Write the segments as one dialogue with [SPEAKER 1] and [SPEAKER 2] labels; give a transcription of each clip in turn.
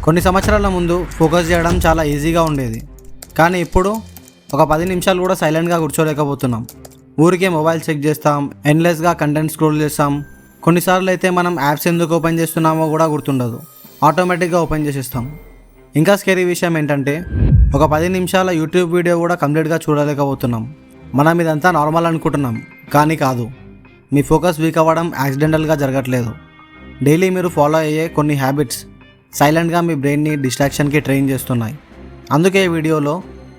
[SPEAKER 1] కొన్ని సంవత్సరాల ముందు ఫోకస్ చేయడం చాలా ఈజీగా ఉండేది, కానీ ఇప్పుడు ఒక 10 నిమిషాలు కూడా సైలెంట్గా కూర్చోలేకపోతున్నాం. ఊరికే మొబైల్ చెక్ చేస్తాం, ఎండ్లెస్గా కంటెంట్ స్క్రోల్ చేస్తాం. కొన్నిసార్లు అయితే మనం యాప్స్ ఎందుకు ఓపెన్ చేస్తున్నామో కూడా గుర్తుండదు, ఆటోమేటిక్గా ఓపెన్ చేసేస్తాం. ఇంకా స్కేరీ విషయం ఏంటంటే ఒక 10 నిమిషాల యూట్యూబ్ వీడియో కూడా కంప్లీట్గా చూడలేకపోతున్నాం. మనం ఇదంతా నార్మల్ అనుకుంటున్నాం, కానీ కాదు. మీ ఫోకస్ వీక్ అవ్వడం యాక్సిడెంటల్గా జరగట్లేదు. డైలీ మీరు ఫాలో అయ్యే కొన్ని హ్యాబిట్స్ సైలెంట్గా మీ బ్రెయిన్ని డిస్ట్రాక్షన్కి ట్రైన్ చేస్తున్నాయి. అందుకే ఈ వీడియోలో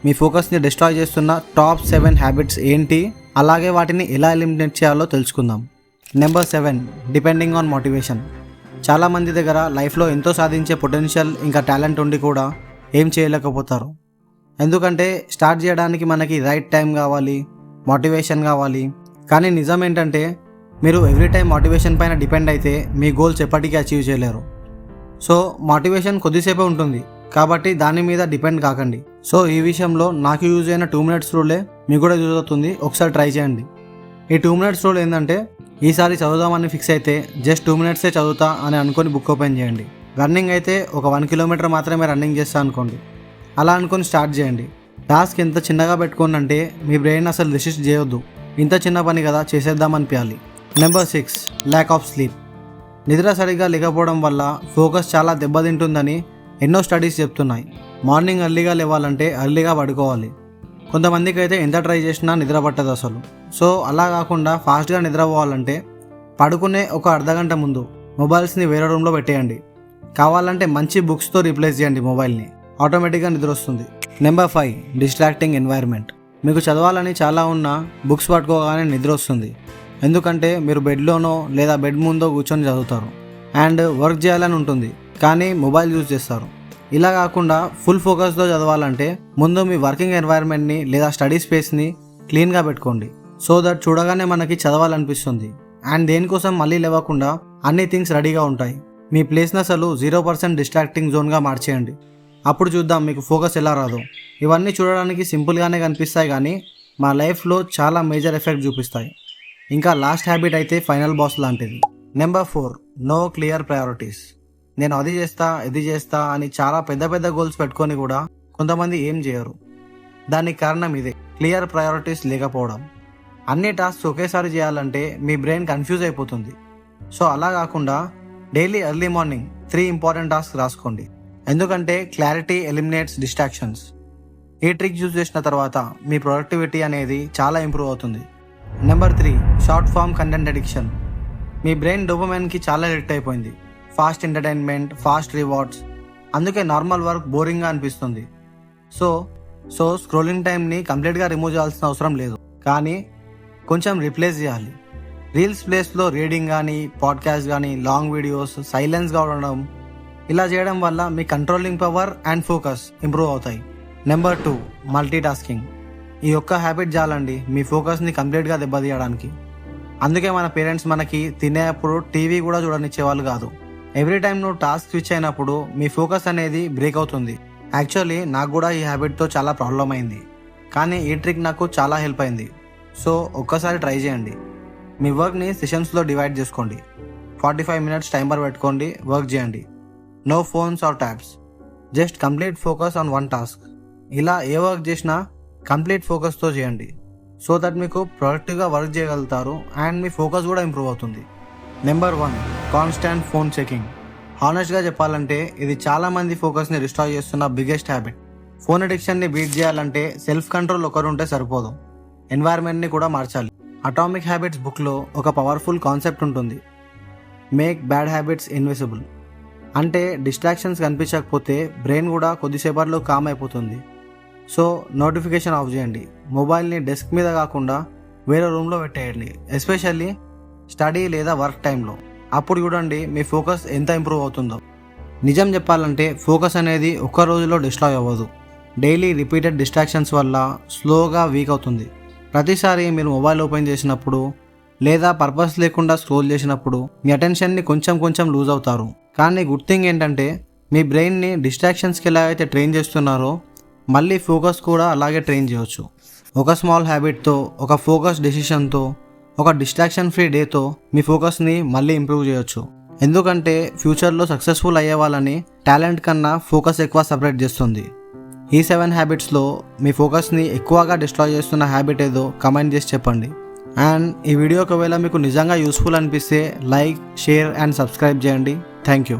[SPEAKER 1] మీ ఫోకస్ని డిస్ట్రాయ్ చేస్తున్న టాప్ 7 హ్యాబిట్స్ ఏంటి, అలాగే వాటిని ఎలా ఎలిమినేట్ చేయాలో తెలుసుకుందాం. Number 7, depending on motivation. చాలామంది దగ్గర లైఫ్లో ఎంతో సాధించే పొటెన్షియల్ ఇంకా టాలెంట్ ఉండి కూడా ఏం చేయలేకపోతారు. ఎందుకంటే స్టార్ట్ చేయడానికి మనకి రైట్ టైం కావాలి, మోటివేషన్ కావాలి. కానీ నిజం ఏంటంటే మీరు ఎవ్రీ టైం మోటివేషన్ పైన డిపెండ్ అయితే మీ గోల్స్ ఎప్పటికీ అచీవ్ చేయలేరు. సో మోటివేషన్ కొద్దిసేపే ఉంటుంది, కాబట్టి దాని మీద డిపెండ్ కాకండి. సో ఈ విషయంలో నాకు యూజ్ అయిన 2 మినిట్స్ రూలే మీకు కూడా యూజ్ అవుతుంది. ఒకసారి ట్రై చేయండి. ఈ 2 మినిట్స్ రూల్ ఏంటంటే, ఈసారి చదువుదామని ఫిక్స్ అయితే జస్ట్ 2 మినిట్సే చదువుతా అని అనుకొని బుక్ ఓపెన్ చేయండి. రన్నింగ్ అయితే ఒక 1 కిలోమీటర్ మాత్రమే రన్నింగ్ చేస్తా అనుకోండి. అలా అనుకొని స్టార్ట్ చేయండి. టాస్క్ ఎంత చిన్నగా పెట్టుకోండి అంటే మీ బ్రెయిన్ అసలు రెసిస్ట్ చేయొద్దు. ఇంత చిన్న పని కదా, చేసేద్దామనిపించాలి. Number 6, lack of sleep. నిద్ర సరిగ్గా లేకపోవడం వల్ల ఫోకస్ చాలా దెబ్బతింటుందని ఎన్నో స్టడీస్ చెప్తున్నాయి. మార్నింగ్ ఎర్లీగా లేవాలంటే ఎర్లీగా పడుకోవాలి. కొంతమందికి అయితే ఎంత ట్రై చేసినా నిద్ర పట్టదు అసలు. సో అలా కాకుండా ఫాస్ట్గా నిద్రపోవాలంటే పడుకునే ఒక అర్ధగంట ముందు మొబైల్స్ని వేరే రూమ్లో పెట్టేయండి. కావాలంటే మంచి బుక్స్తో రీప్లేస్ చేయండి మొబైల్ని, ఆటోమేటిక్గా నిద్ర వస్తుంది. Number 5, distracting environment. మీకు చదవాలని చాలా ఉన్నా బుక్స్ పట్టుకోగానే నిద్ర వస్తుంది. ఎందుకంటే మీరు బెడ్లోనో లేదా బెడ్ ముందో కూర్చొని చదువుతారు అండ్ వర్క్ చేయాలని ఉంటుంది, కానీ మొబైల్ యూజ్ చేస్తారు. ఇలా కాకుండా ఫుల్ ఫోకస్తో చదవాలంటే ముందు మీ వర్కింగ్ ఎన్వైర్న్మెంట్ని లేదా స్టడీ స్పేస్ని క్లీన్గా పెట్టుకోండి. సో దట్ చూడగానే మనకి చదవాలనిపిస్తుంది అండ్ దేనికోసం మళ్ళీ లేవకుండా అన్ని థింగ్స్ రెడీగా ఉంటాయి. మీ ప్లేస్ని అసలు 0% డిస్ట్రాక్టింగ్ జోన్గా మార్చేయండి. అప్పుడు చూద్దాం మీకు ఫోకస్ ఎలా రాదు. ఇవన్నీ చూడడానికి సింపుల్గానే కనిపిస్తాయి, కానీ మా లైఫ్లో చాలా మేజర్ ఎఫెక్ట్ చూపిస్తాయి. ఇంకా లాస్ట్ హ్యాబిట్ అయితే ఫైనల్ బాస్ లాంటిది. Number 4, no clear priorities. నేను అది చేస్తా ఇది చేస్తా అని చాలా పెద్ద పెద్ద గోల్స్ పెట్టుకొని కూడా కొంతమంది ఏం చేయరు. దానికి కారణం ఇదే, క్లియర్ ప్రయారిటీస్ లేకపోవడం. అన్ని టాస్క్స్ ఒకేసారి చేయాలంటే మీ బ్రెయిన్ కన్ఫ్యూజ్ అయిపోతుంది. సో అలా కాకుండా daily early morning 3 important task రాసుకోండి. ఎందుకంటే క్లారిటీ ఎలిమినేట్స్ డిస్ట్రాక్షన్స్. ఈ ట్రిక్ యూజ్ చేసిన తర్వాత మీ ప్రొడక్టివిటీ అనేది చాలా ఇంప్రూవ్ అవుతుంది. Number 3, short form content addiction. మీ బ్రెయిన్ డోపమైన్కి చాలా అడిక్ట్ అయిపోయింది. Fast entertainment, fast rewards. అందుకే నార్మల్ వర్క్ బోరింగ్గా అనిపిస్తుంది. సో స్క్రోలింగ్ టైంని కంప్లీట్గా రిమూవ్ చేయాల్సిన అవసరం లేదు, కానీ కొంచెం రీప్లేస్ చేయాలి. రీల్స్ ప్లేస్లో రీడింగ్ కానీ, పాడ్కాస్ట్ కానీ, లాంగ్ వీడియోస్, సైలెన్స్గా ఉండడం, ఇలా చేయడం వల్ల మీ controlling power and focus improve అవుతాయి. Number 2, multitasking. ఈ ఒక్క హ్యాబిట్ చాలండి మీ ఫోకస్ని కంప్లీట్గా దెబ్బతీయడానికి. అందుకే మన పేరెంట్స్ మనకి తినేటప్పుడు టీవీ కూడా చూడనిచ్చేవాళ్ళు కాదు. ఎవ్రీ టైం నువ్వు టాస్క్ స్విచ్ అయినప్పుడు మీ ఫోకస్ అనేది బ్రేక్ అవుతుంది. యాక్చువల్లీ నాకు కూడా ఈ హ్యాబిట్తో చాలా ప్రాబ్లం అయింది, కానీ ఈ ట్రిక్ నాకు చాలా హెల్ప్ అయింది. సో ఒక్కసారి ట్రై చేయండి. మీ వర్క్ని సెషన్స్లో డివైడ్ చేసుకోండి. 45 మినిట్స్ టైమర్ పెట్టుకోండి, వర్క్ చేయండి. No phones or tabs, just complete focus on one task. ఇలా ఏ వర్క్ చేసినా కంప్లీట్ ఫోకస్తో చేయండి. సో దట్ మీకు ప్రొడక్టివ్గా వర్క్ చేయగలుగుతారు అండ్ మీ ఫోకస్ కూడా ఇంప్రూవ్ అవుతుంది. Number 1, constant phone checking. హానెస్ట్గా చెప్పాలంటే ఇది చాలామంది ఫోకస్ని డిస్ట్రాయ్ చేస్తున్న బిగ్గెస్ట్ హ్యాబిట్. ఫోన్ అడిక్షన్ని బీట్ చేయాలంటే సెల్ఫ్ కంట్రోల్ ఒకరు ఉంటే సరిపోదు, ఎన్వైర్న్మెంట్ని కూడా మార్చాలి. అటామిక్ హ్యాబిట్స్ బుక్లో ఒక పవర్ఫుల్ కాన్సెప్ట్ ఉంటుంది, మేక్ బ్యాడ్ హ్యాబిట్స్ ఇన్విజిబుల్. అంటే డిస్ట్రాక్షన్స్ కనిపించకపోతే బ్రెయిన్ కూడా కొద్దిసేపట్లో కామ్ అయిపోతుంది. సో నోటిఫికేషన్ ఆఫ్ చేయండి. మొబైల్ని డెస్క్ మీద కాకుండా వేరే రూమ్లో పెట్టేయండి, ఎస్పెషల్లీ స్టడీ లేదా వర్క్ టైంలో. అప్పుడు చూడండి మీ ఫోకస్ ఎంత ఇంప్రూవ్ అవుతుందో. నిజం చెప్పాలంటే ఫోకస్ అనేది ఒక్క రోజులో డిస్ట్రాయ్ అవ్వదు. డైలీ రిపీటెడ్ డిస్ట్రాక్షన్స్ వల్ల స్లోగా వీక్ అవుతుంది. ప్రతిసారి మీరు మొబైల్ ఓపెన్ చేసినప్పుడు లేదా పర్పస్ లేకుండా స్క్రోల్ చేసినప్పుడు మీ అటెన్షన్ని కొంచెం లూజ్ అవుతారు. కానీ గుడ్ థింగ్ ఏంటంటే మీ బ్రెయిన్ని డిస్ట్రాక్షన్స్కి ఎలా అయితే ట్రైన్ చేస్తున్నారో మళ్ళీ ఫోకస్ కూడా అలాగే ట్రైన్ చేయవచ్చు. ఒక స్మాల్ హ్యాబిట్తో, ఒక ఫోకస్ డెసిషన్తో, ఒక డిస్ట్రాక్షన్ ఫ్రీ డేతో మీ ఫోకస్ని మళ్ళీ ఇంప్రూవ్ చేయొచ్చు. ఎందుకంటే ఫ్యూచర్లో సక్సెస్ఫుల్ అయ్యే వాళ్ళని టాలెంట్ కన్నా ఫోకస్ ఎక్కువ సపరేట్ చేస్తుంది. ఈ 7 హ్యాబిట్స్లో మీ ఫోకస్ని ఎక్కువగా డిస్ట్రాయ్ చేస్తున్న హ్యాబిట్ ఏదో కమెంట్ చేసి చెప్పండి. అండ్ ఈ వీడియో ఒకవేళ మీకు నిజంగా యూస్ఫుల్ అనిపిస్తే లైక్, షేర్ అండ్ సబ్స్క్రైబ్ చేయండి. Thank you.